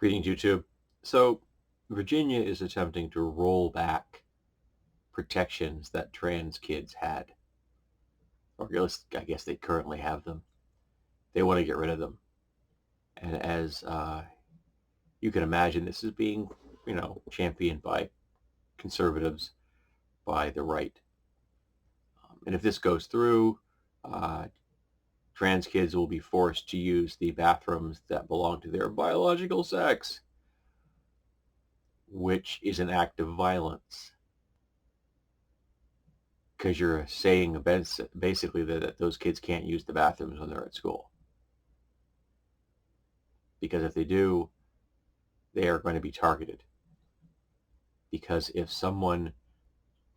Greetings, YouTube. So, Virginia is attempting to roll back protections that trans kids had, or at least I guess they currently have them. They want to get rid of them. And as you can imagine, this is being, championed by conservatives, by the right. And if this goes through, uh, trans kids will be forced to use the bathrooms that belong to their biological sex, which is an act of violence. Because you're saying basically that those kids can't use the bathrooms when they're at school. Because if they do, they are going to be targeted. Because if someone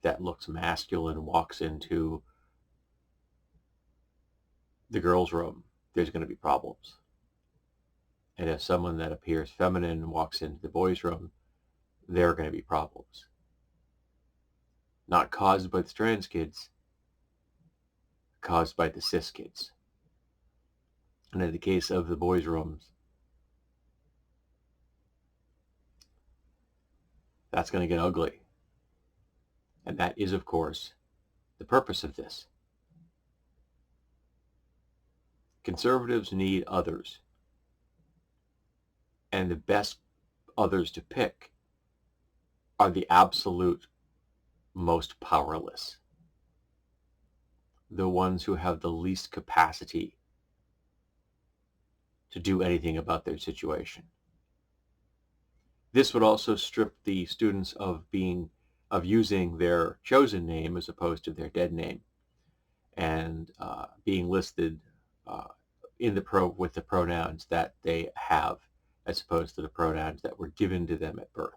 that looks masculine walks into the girls' room, there's going to be problems. And if someone that appears feminine walks into the boys' room, there are going to be problems. Not caused by the trans kids, caused by the cis kids. And in the case of the boys' rooms, that's going to get ugly. And that is, of course, the purpose of this. Conservatives need others. And the best others to pick are the absolute most powerless. The ones who have the least capacity to do anything about their situation. This would also strip the students of using their chosen name as opposed to their dead name, and being listed with the pronouns that they have, as opposed to the pronouns that were given to them at birth.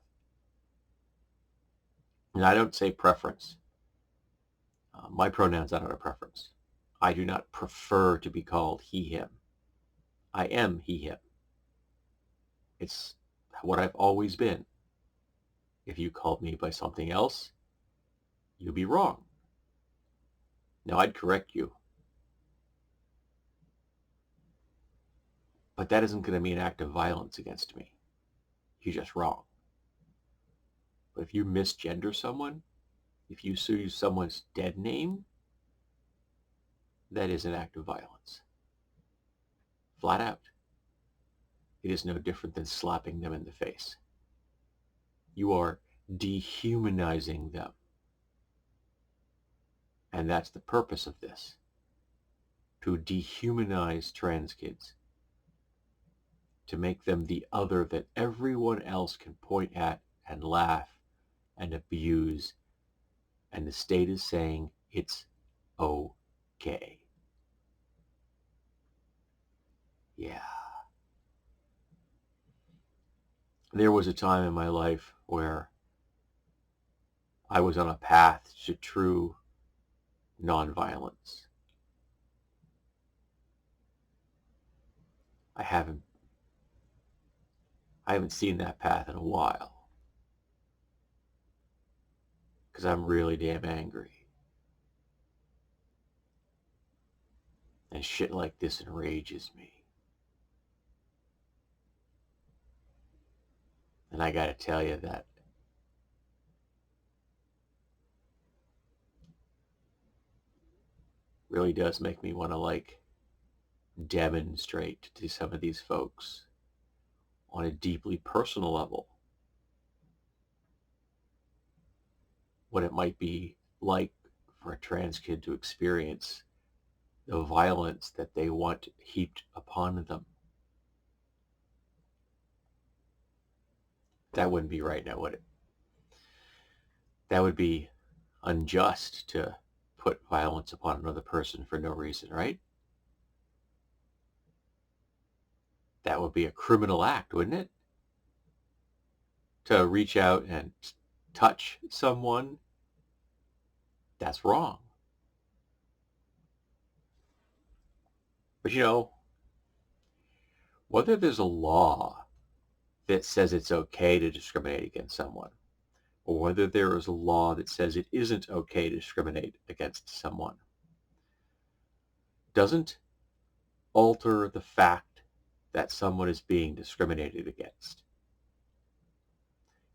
And I don't say preference. My pronouns are not a preference. I do not prefer to be called he, him. I am he, him. It's what I've always been. If you called me by something else, you'd be wrong. Now, I'd correct you. But that isn't going to be an act of violence against me. You're just wrong. But if you misgender someone, if you use someone's dead name, that is an act of violence. Flat out. It is no different than slapping them in the face. You are dehumanizing them. And that's the purpose of this. To dehumanize trans kids. To make them the other that everyone else can point at and laugh and abuse. And the state is saying it's okay. Yeah. There was a time in my life where I was on a path to true nonviolence. I haven't seen that path in a while. Because I'm really damn angry. And shit like this enrages me. And I gotta tell you that really does make me want to demonstrate to some of these folks on a deeply personal level what it might be like for a trans kid to experience the violence that they want heaped upon them. That wouldn't be right now, would it? That would be unjust to put violence upon another person for no reason, right? That would be a criminal act, wouldn't it? To reach out and touch someone, that's wrong. But whether there's a law that says it's okay to discriminate against someone, or whether there is a law that says it isn't okay to discriminate against someone, doesn't alter the fact that someone is being discriminated against.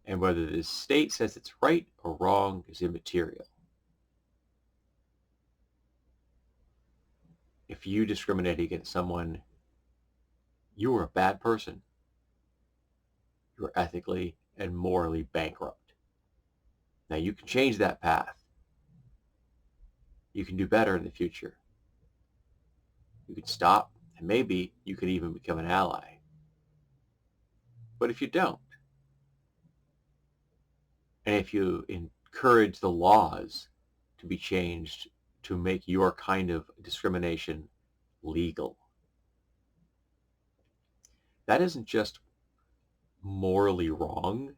And whether the state says it's right or wrong is immaterial. If you discriminate against someone, you are a bad person. You are ethically and morally bankrupt. Now you can change that path. You can do better in the future. You can stop, and maybe you could even become an ally. But if you don't, and if you encourage the laws to be changed to make your kind of discrimination legal, that isn't just morally wrong,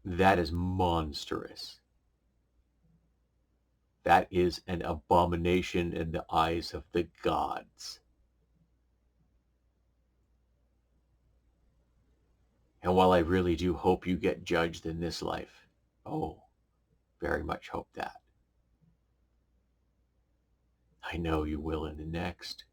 that is monstrous. That is an abomination in the eyes of the gods. And while I really do hope you get judged in this life, oh, very much hope that, I know you will in the next.